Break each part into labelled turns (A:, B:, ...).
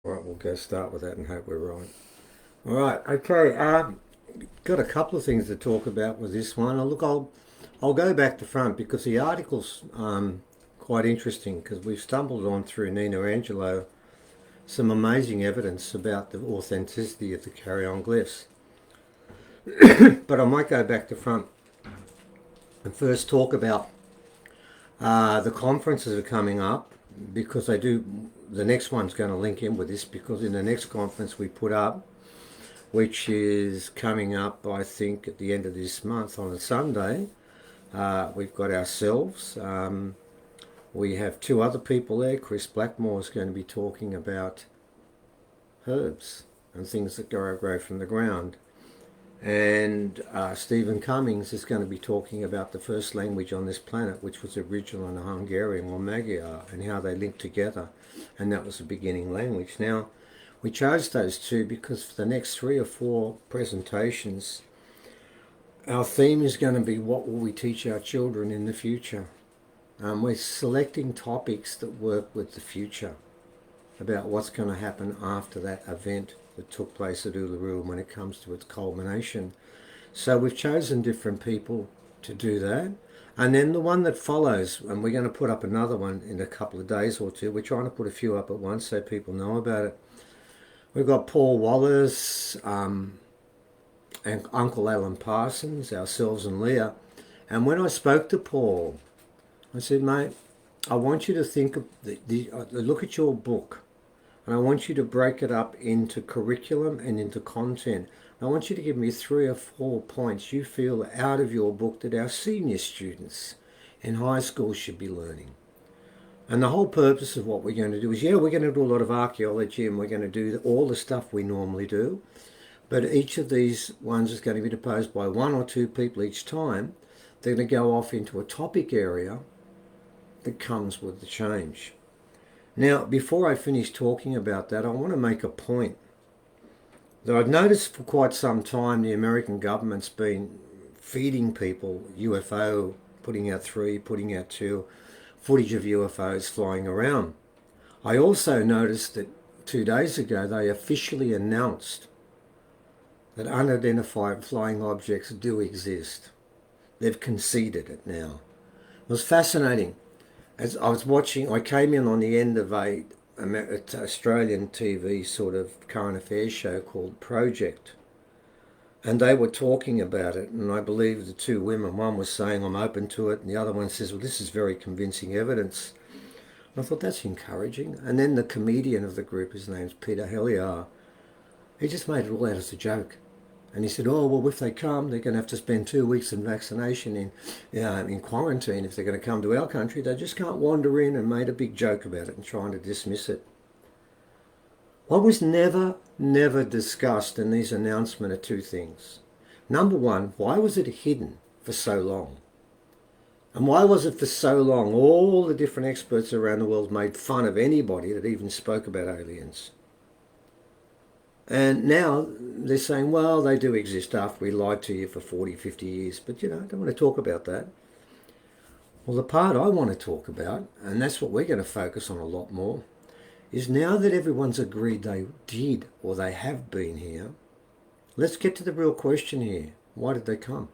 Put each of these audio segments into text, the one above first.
A: All right, we'll go start with that and hope we're right. All right, okay. Got a couple of things to talk about with this one. I'll go back to front because the article's quite interesting because we've stumbled on through Nina Angelo some amazing evidence about the authenticity of the carry-on glyphs. But I might go back to front and first talk about the conferences are coming up because they do. The next one's going to link in with this because in the next conference we put up, which is coming up, I think, at the end of this month on a Sunday. We've got ourselves. We have two other people there. Chris Blackmore is going to be talking about herbs and things that grow from the ground. And Stephen Cummings is going to be talking about the first language on this planet, which was original in Hungarian or Magyar, and how they linked together. And that was the beginning language. Now, we chose those two because for the next 3 or 4 presentations, our theme is going to be what will we teach our children in the future. We're selecting topics that work with the future about what's going to happen after that event that took place at Uluru when it comes to its culmination. So we've chosen different people to do that. And then the one that follows, and we're going to put up another one in a couple of days or two. We're trying to put a few up at once so people know about it. We've got Paul Wallace and Uncle Alan Parsons, ourselves and Leah. And when I spoke to Paul, I said, mate, I want you to think of look at your book, and I want you to break it up into curriculum and into content. I want you to give me 3 or 4 points you feel out of your book that our senior students in high school should be learning. And the whole purpose of what we're going to do is, we're going to do a lot of archaeology and we're going to do all the stuff we normally do. But each of these ones is going to be proposed by 1 or 2 people each time. They're going to go off into a topic area that comes with the change. Now, before I finish talking about that, I want to make a point that I've noticed for quite some time the American government's been feeding people UFO, putting out 3, putting out 2, footage of UFOs flying around. I also noticed that 2 days ago they officially announced that unidentified flying objects do exist. They've conceded it now. It was fascinating. As I was watching, I came in on the end of a Australian TV sort of current affairs show called Project, and they were talking about it, and I believe the 2 women, one was saying I'm open to it, and the other one says, well, this is very convincing evidence. And I thought that's encouraging. And then the comedian of the group, his name's Peter Helliar, he just made it all out as a joke. And he said, oh, well, if they come, they're going to have to spend 2 weeks in vaccination in quarantine. If they're going to come to our country, they just can't wander in, and made a big joke about it and trying to dismiss it. What was never discussed in these announcements are 2 things. Number one, why was it hidden for so long? And why was it for so long all the different experts around the world made fun of anybody that even spoke about aliens? And now they're saying, well, they do exist after we lied to you for 40, 50 years. But, I don't want to talk about that. Well, the part I want to talk about, and that's what we're going to focus on a lot more, is now that everyone's agreed they did or they have been here, let's get to the real question here. Why did they come?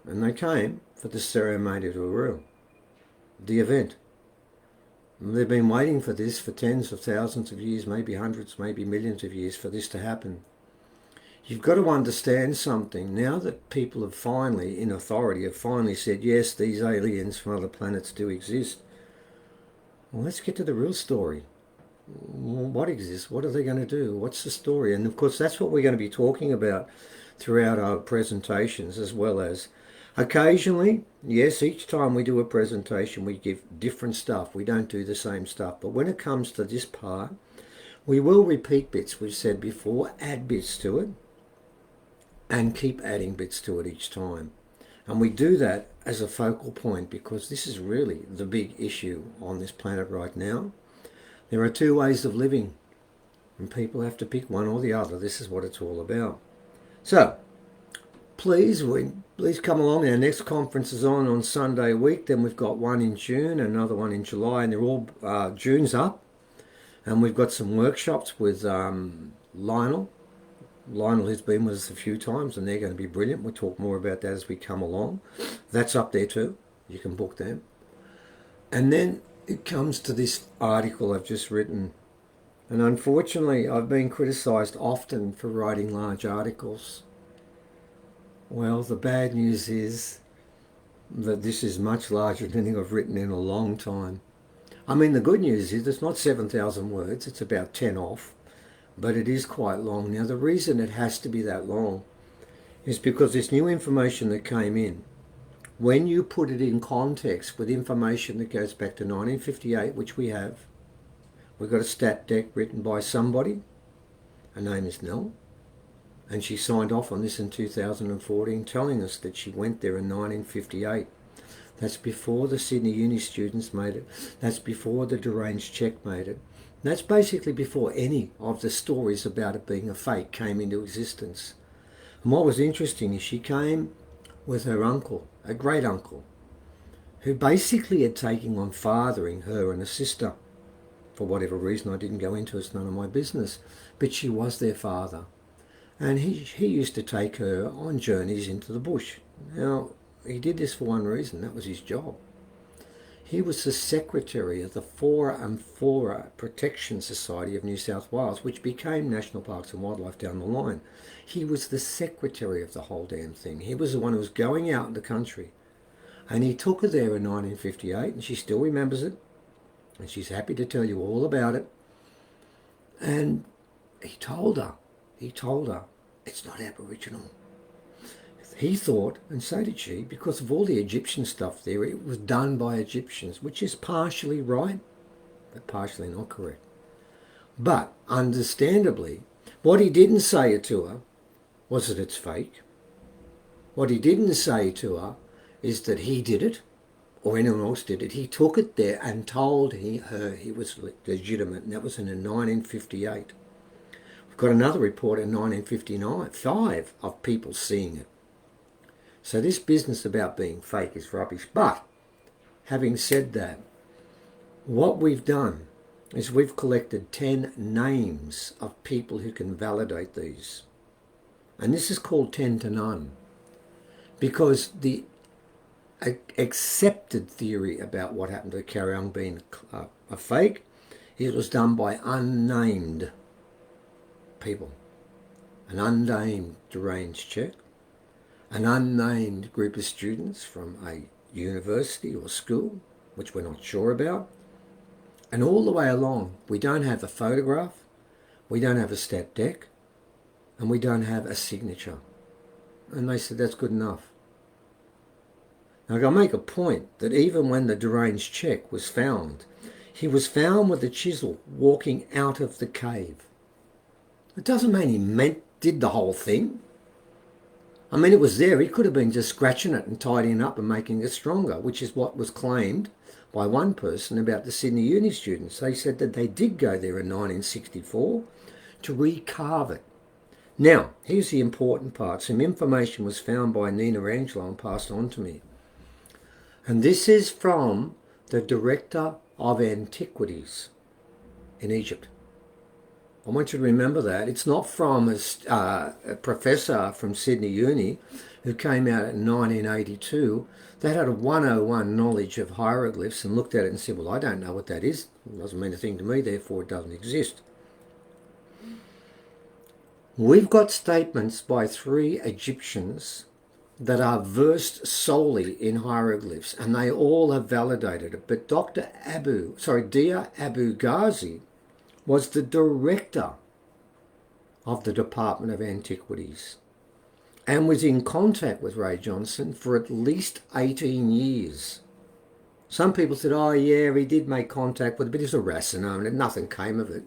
A: And they came for the ceremony to Uluru, the event. They've been waiting for this for tens of thousands of years, maybe hundreds, maybe millions of years for this to happen. You've got to understand something. Now that people have finally, in authority, have finally said, yes, these aliens from other planets do exist. Well, let's get to the real story. What exists? What are they going to do? What's the story? And of course, that's what we're going to be talking about throughout our presentations, as well as occasionally, yes, each time we do a presentation, we give different stuff. We don't do the same stuff. But when it comes to this part, we will repeat bits we've said before, add bits to it, and keep adding bits to it each time. And we do that as a focal point because this is really the big issue on this planet right now. There are 2 ways of living, and people have to pick one or the other. This is what it's all about. So, please come along. Our next conference is on Sunday week. Then we've got one in June, another one in July, and they're all June's up. And we've got some workshops with Lionel. Lionel has been with us a few times and they're going to be brilliant. We'll talk more about that as we come along. That's up there too. You can book them. And then it comes to this article I've just written. And unfortunately, I've been criticised often for writing large articles. Well, the bad news is that this is much larger than anything I've written in a long time. I mean, the good news is it's not 7,000 words. It's about 10 off. But it is quite long. Now, the reason it has to be that long is because this new information that came in, when you put it in context with information that goes back to 1958, which we have, we've got a stat deck written by somebody. Her name is Nell. And she signed off on this in 2014, telling us that she went there in 1958. That's before the Sydney Uni students made it. That's before the deranged check made it. That's basically before any of the stories about it being a fake came into existence. And what was interesting is she came with her uncle, a great uncle, who basically had taken on fathering her and a sister. For whatever reason, I didn't go into it, it's none of my business. But she was their father. And he used to take her on journeys into the bush. Now, he did this for one reason, that was his job. He was the secretary of the Flora and Fauna Protection Society of New South Wales, which became National Parks and Wildlife down the line. He was the secretary of the whole damn thing. He was the one who was going out in the country. And he took her there in 1958, and she still remembers it. And she's happy to tell you all about it. And he told her, it's not Aboriginal. He thought, and so did she, because of all the Egyptian stuff there, it was done by Egyptians, which is partially right, but partially not correct. But, understandably, what he didn't say to her was that it's fake. What he didn't say to her is that he did it, or anyone else did it. He took it there and told her he was legitimate, and that was in 1958. We've got another report in 1959 of people seeing it. So this business about being fake is rubbish. But, having said that, what we've done is we've collected 10 names of people who can validate these. And this is called 10 to none. Because the accepted theory about what happened to Kariong being a fake, it was done by unnamed people. An unnamed deranged check. An unnamed group of students from a university or school, which we're not sure about. And all the way along, we don't have a photograph, we don't have a stat deck, and we don't have a signature. And they said that's good enough. Now I'll make a point that even when the deranged check was found, he was found with a chisel walking out of the cave. It doesn't mean he did the whole thing. I mean, it was there. He could have been just scratching it and tidying up and making it stronger, which is what was claimed by one person about the Sydney Uni students. They said that they did go there in 1964 to recarve it. Now, here's the important part. Some information was found by Nina Angelo and passed on to me. And this is from the Director of Antiquities in Egypt. I want you to remember that. It's not from a professor from Sydney Uni who came out in 1982 that had a 101 knowledge of hieroglyphs and looked at it and said, well, I don't know what that is. It doesn't mean a thing to me, therefore it doesn't exist. We've got statements by 3 Egyptians that are versed solely in hieroglyphs, and they all have validated it. But Dia Abu Ghazi was the director of the Department of Antiquities and was in contact with Ray Johnson for at least 18 years. Some people said, oh yeah, he did make contact with it, but he's a racino and nothing came of it.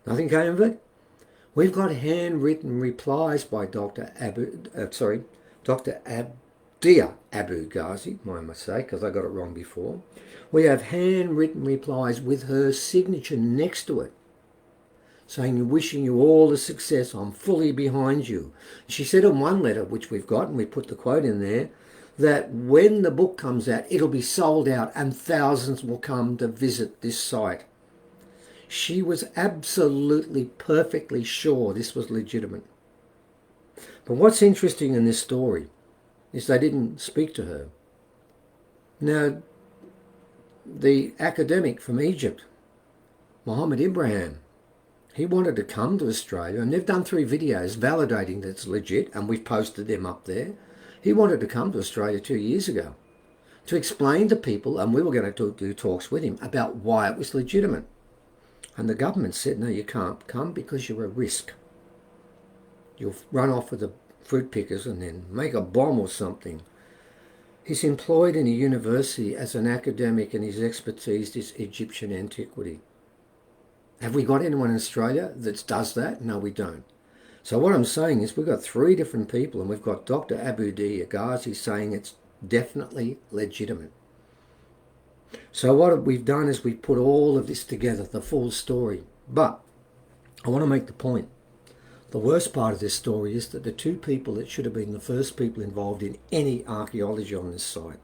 A: Nothing came of it. We've got handwritten replies by Dia Abu Ghazi, my mistake, because I got it wrong before. We have handwritten replies with her signature next to it, saying, wishing you all the success, I'm fully behind you. She said in one letter, which we've got, and we put the quote in there, that when the book comes out, it'll be sold out and thousands will come to visit this site. She was absolutely perfectly sure this was legitimate. But what's interesting in this story is they didn't speak to her. Now, the academic from Egypt, Mohammed Ibrahim, he wanted to come to Australia, and they've done 3 videos validating that it's legit, and we've posted them up there. He wanted to come to Australia 2 years ago to explain to people, and we were going to do talks with him about why it was legitimate. And the government said, no, you can't come because you're a risk. You'll run off with the fruit pickers and then make a bomb or something. He's employed in a university as an academic, and his expertise is Egyptian antiquity. Have we got anyone in Australia that does that? No, we don't. So what I'm saying is we've got 3 different people, and we've got Dr. Abu-D Aghazi saying it's definitely legitimate. So what we've done is we've put all of this together, the full story. But I want to make the point. The worst part of this story is that the 2 people that should have been the first people involved in any archaeology on this site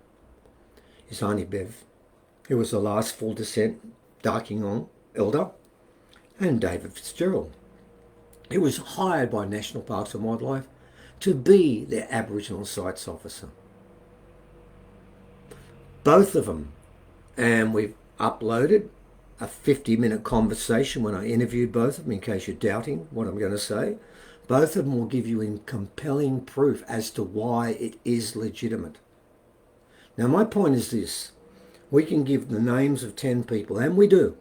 A: is Arnie Bev, who was the last full descent Darkinjung elder, and David Fitzgerald. He was hired by National Parks and Wildlife to be their Aboriginal Sites Officer. Both of them. And we've uploaded a 50-minute conversation when I interviewed both of them, in case you're doubting what I'm going to say. Both of them will give you compelling proof as to why it is legitimate. Now, my point is this. We can give the names of 10 people, and we do.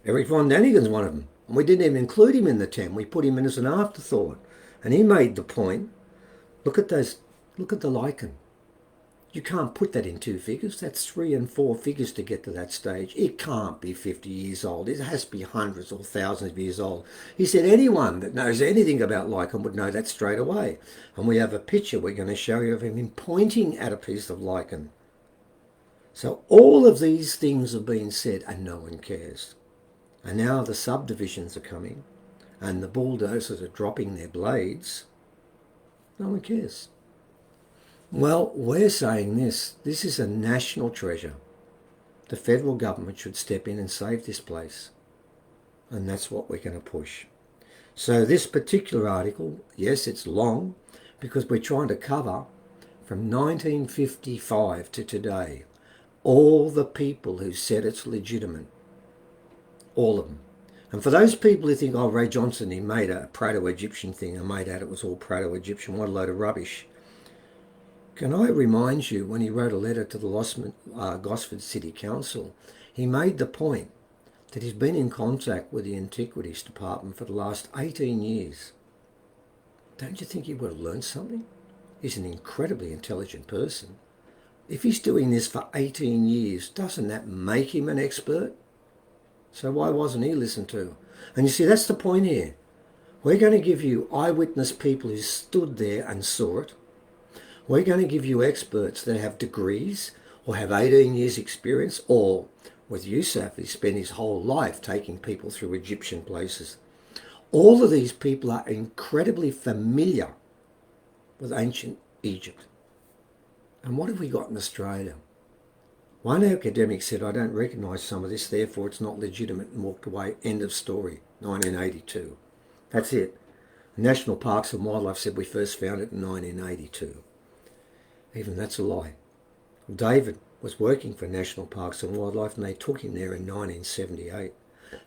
A: Eric Von Daniken's one of them. And we didn't even include him in the 10. We put him in as an afterthought. And he made the point, look at the lichen. You can't put that in 2 figures. That's 3 and 4 figures to get to that stage. It can't be 50 years old. It has to be hundreds or thousands of years old. He said anyone that knows anything about lichen would know that straight away. And we have a picture we're going to show you of him pointing at a piece of lichen. So all of these things have been said and no one cares. And now the subdivisions are coming and the bulldozers are dropping their blades. No one cares. Well, we're saying this is a national treasure. The federal government should step in and save this place. And that's what we're going to push. So this particular article, yes, it's long, because we're trying to cover from 1955 to today all the people who said it's legitimate. All of them. And for those people who think, oh, Ray Johnson, he made a Proto-Egyptian thing and made out it was all Proto-Egyptian, what a load of rubbish. Can I remind you, when he wrote a letter to the Gosford City Council, he made the point that he's been in contact with the Antiquities Department for the last 18 years. Don't you think he would have learned something? He's an incredibly intelligent person. If he's doing this for 18 years, doesn't that make him an expert? So why wasn't he listened to? And you see, that's the point here. We're going to give you eyewitness people who stood there and saw it. We're going to give you experts that have degrees or have 18 years experience, or with Yusuf, he spent his whole life taking people through Egyptian places. All of these people are incredibly familiar with ancient Egypt. And what have we got in Australia? One academic said, I don't recognise some of this, therefore it's not legitimate, and walked away. End of story. 1982. That's it. National Parks and Wildlife said we first found it in 1982. Even that's a lie. David was working for National Parks and Wildlife and they took him there in 1978.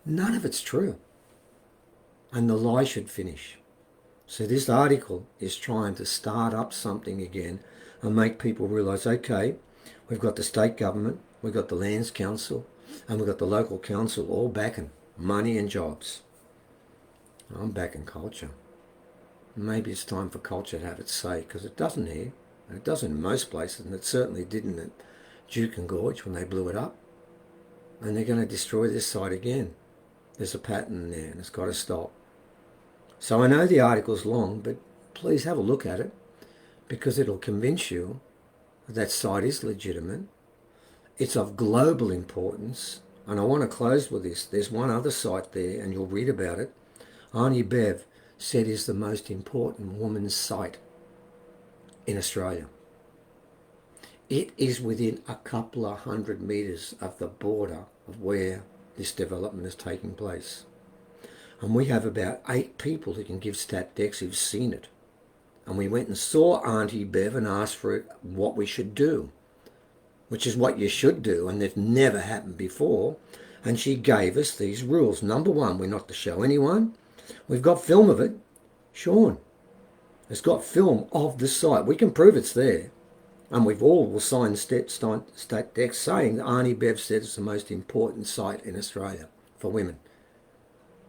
A: None of it's true. And the lie should finish. So this article is trying to start up something again and make people realise, okay, we've got the state government, we've got the Lands Council, and we've got the local council all backing money and jobs. I'm backing culture. Maybe it's time for culture to have its say, because it doesn't here. And it doesn't in most places, and it certainly didn't at Juukan Gorge when they blew it up. And they're going to destroy this site again. There's a pattern there, and it's got to stop. So I know the article's long, but please have a look at it, because it'll convince you that site is legitimate. It's of global importance. And I want to close with this. There's one other site there, and you'll read about it. Arnie Bev said is the most important woman's site in Australia. It is within a couple of 100 metres of the border of where this development is taking place. And we have about 8 people who can give stat decks who've seen it. And we went and saw Auntie Bev and asked for what we should do, which is what you should do, and they've never happened before. And she gave us these rules. Number 1, we're not to show anyone. We've got film of it. Sean has got film of the site. We can prove it's there. And we've all signed stat decks saying that Auntie Bev said it's the most important site in Australia for women.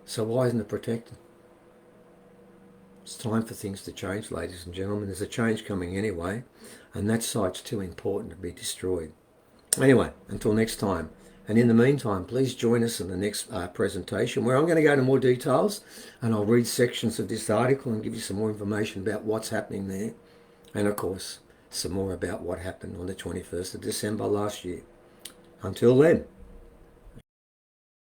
A: So why isn't it protected? It's time for things to change, ladies and gentlemen. There's a change coming anyway, and that site's too important to be destroyed. Anyway, until next time. And in the meantime, please join us in the next presentation, where I'm going to go into more details, and I'll read sections of this article and give you some more information about what's happening there. And of course, some more about what happened on the 21st of December last year. Until then.